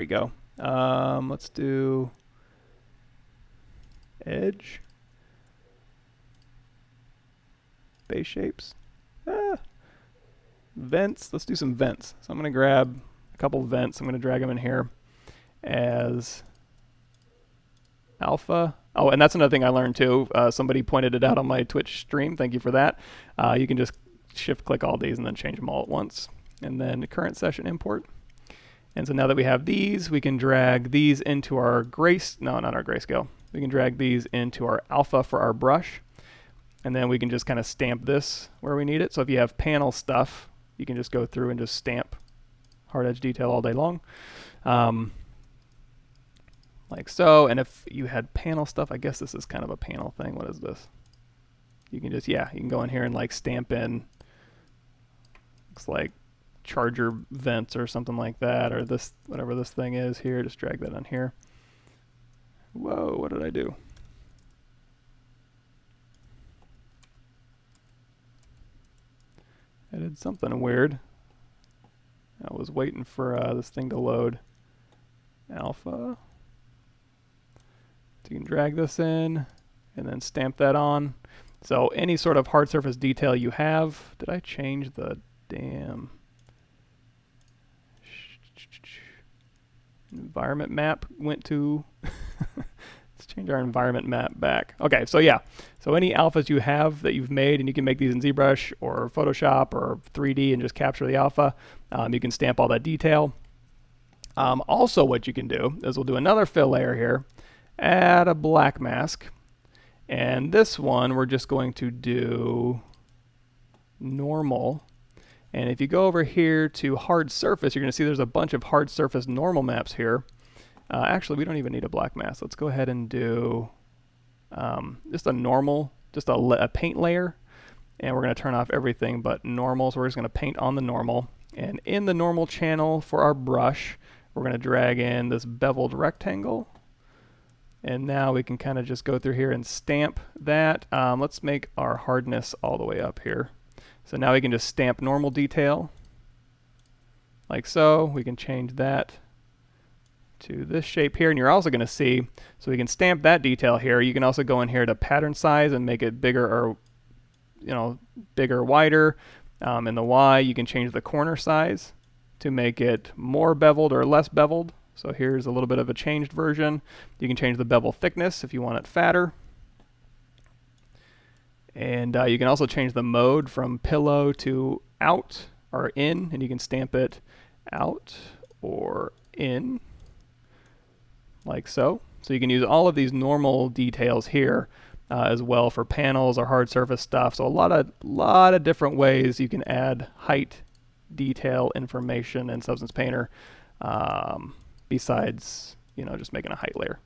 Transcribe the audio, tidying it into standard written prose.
we go. Let's do edge, base shapes, vents. Let's do some vents. So I'm going to grab a couple vents. I'm going to drag them in here as alpha. Oh, and that's another thing I learned too. Somebody pointed it out on my Twitch stream. Thank you for that. You can just shift click all these and then change them all at once. And then current session import. And so now that we have these, we can drag these into our not our grayscale. We can drag these into our alpha for our brush. And then we can just kind of stamp this where we need it. So if you have panel stuff, you can just go through and just stamp hard edge detail all day long. Like so. And if you had panel stuff, I guess this is kind of a panel thing. What is this? You can just, you can go in here and like stamp in, looks like charger vents or something like that, or this, whatever this thing is here, just drag that on here. Whoa, what did I do? I did something weird. I was waiting for this thing to load. Alpha. So you can drag this in and then stamp that on. So any sort of hard surface detail you have, did I change the damn environment map went to let's change our environment map back. Okay, so yeah, so any alphas you have that you've made, and you can make these in ZBrush or Photoshop or 3D and just capture the alpha. You can stamp all that detail. Also what you can do is we'll do another fill layer here, add a black mask, and this one we're just going to do normal. And if you go over here to hard surface, you're going to see there's a bunch of hard surface normal maps here. Actually, we don't even need a black mask. Let's go ahead and do just a normal, just a paint layer. And we're going to turn off everything but normal. So we're just going to paint on the normal. And in the normal channel for our brush, we're going to drag in this beveled rectangle. And now we can kind of just go through here and stamp that. Let's make our hardness all the way up here. So now we can just stamp normal detail, like so. We can change that to this shape here, and you're also going to see, so we can stamp that detail here. You can also go in here to pattern size and make it bigger, or bigger, wider. In the Y, you can change the corner size to make it more beveled or less beveled. So here's a little bit of a changed version. You can change the bevel thickness if you want it fatter. And you can also change the mode from pillow to out or in, and you can stamp it out or in, like so. So you can use all of these normal details here as well for panels or hard surface stuff. So a lot of different ways you can add height detail information in Substance Painter besides just making a height layer.